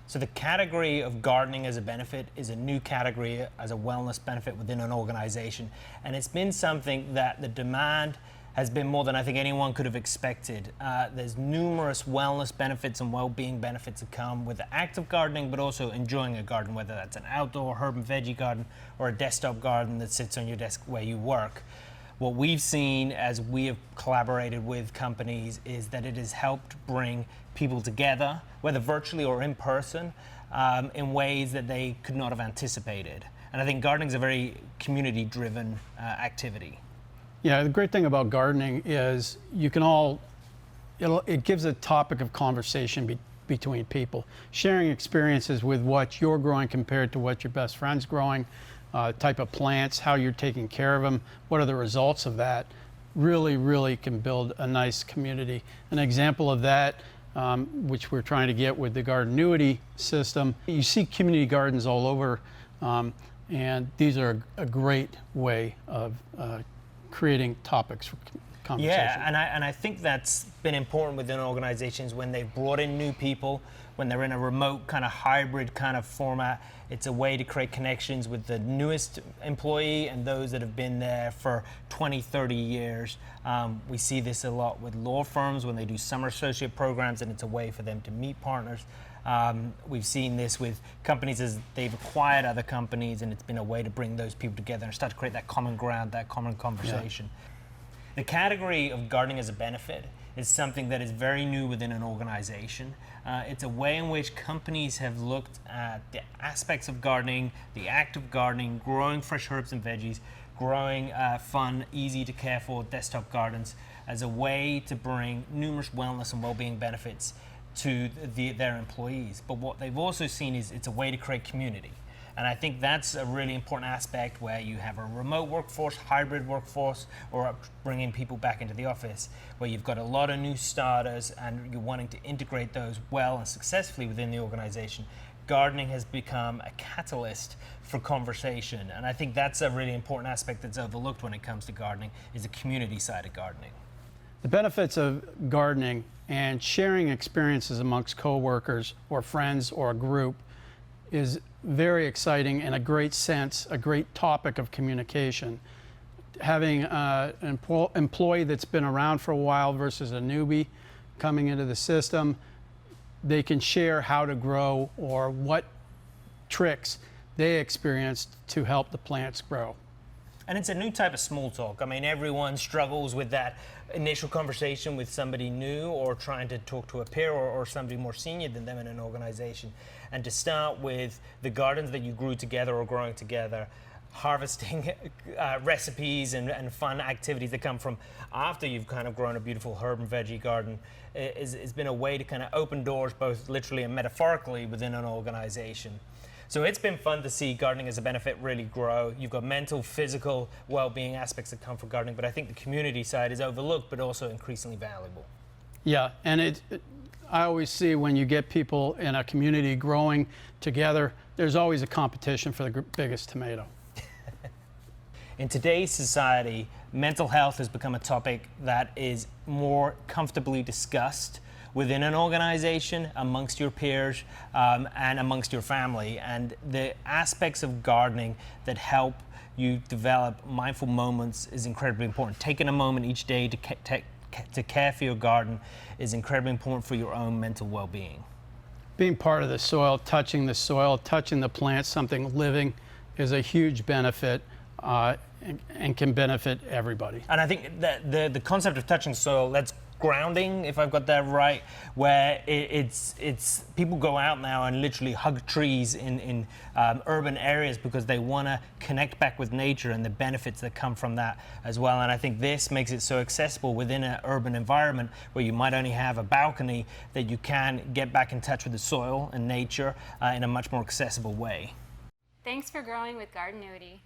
So the category of gardening as a benefit is a new category as a wellness benefit within an organization. And it's been something that the demand has been more than I think anyone could have expected. There's numerous wellness benefits and well-being benefits that come with the act of gardening, but also enjoying a garden, whether that's an outdoor herb and veggie garden or a desktop garden that sits on your desk where you work. What we've seen as we have collaborated with companies is that it has helped bring people together, whether virtually or in person, in ways that they could not have anticipated. And I think gardening is a very community-driven activity. Yeah, the great thing about gardening is you can all, it gives a topic of conversation between people. Sharing experiences with what you're growing compared to what your best friend's growing, type of plants, how you're taking care of them, what are the results of that, really can build a nice community. An example of that, which we're trying to get with the Gardenuity system, you see community gardens all over, and these are a great way of creating topics for conversation. Yeah, and I think that's been important within organizations when they've brought in new people, when they're in a remote kind of hybrid kind of format. It's a way to create connections with the newest employee and those that have been there for 20, 30 years. We see this a lot with law firms when they do summer associate programs, and it's a way for them to meet partners. We've seen this with companies as they've acquired other companies, and it's been a way to bring those people together and start to create that common ground, that common conversation. Yeah. The category of gardening as a benefit is something that is very new within an organization. It's a way in which companies have looked at the aspects of gardening, the act of gardening, growing fresh herbs and veggies, growing fun, easy to care for desktop gardens as a way to bring numerous wellness and well-being benefits to their employees. But what they've also seen is it's a way to create community. And I think that's a really important aspect where you have a remote workforce, hybrid workforce, or bringing people back into the office, where you've got a lot of new starters and you're wanting to integrate those well and successfully within the organization. Gardening has become a catalyst for conversation. And I think that's a really important aspect that's overlooked when it comes to gardening, is the community side of gardening. The benefits of gardening and sharing experiences amongst coworkers or friends or a group is very exciting and a great topic of communication. Having an employee that's been around for a while versus a newbie coming into the system, they can share how to grow or what tricks they experienced to help the plants grow. And it's a new type of small talk. I mean, everyone struggles with that initial conversation with somebody new or trying to talk to a peer or somebody more senior than them in an organization. And to start with the gardens that you grew together or growing together, harvesting recipes and fun activities that come from after you've kind of grown a beautiful herb and veggie garden has been a way to kind of open doors both literally and metaphorically within an organization. So it's been fun to see gardening as a benefit really grow. You've got mental, physical, well-being aspects that come from gardening, but I think the community side is overlooked, but also increasingly valuable. Yeah, and I always see when you get people in a community growing together, there's always a competition for the biggest tomato. In today's society, mental health has become a topic that is more comfortably discussed within an organization, amongst your peers, and amongst your family. And the aspects of gardening that help you develop mindful moments is incredibly important. Taking a moment each day to care for your garden is incredibly important for your own mental well-being. Being part of the soil, touching the plants, something living, is a huge benefit and can benefit everybody. And I think that the concept of touching soil, that's grounding, if I've got that right, where it's people go out now and literally hug trees in urban areas because they want to connect back with nature and the benefits that come from that as well. And I think this makes it so accessible within an urban environment where you might only have a balcony, that you can get back in touch with the soil and nature in a much more accessible way. Thanks for growing with Gardenuity.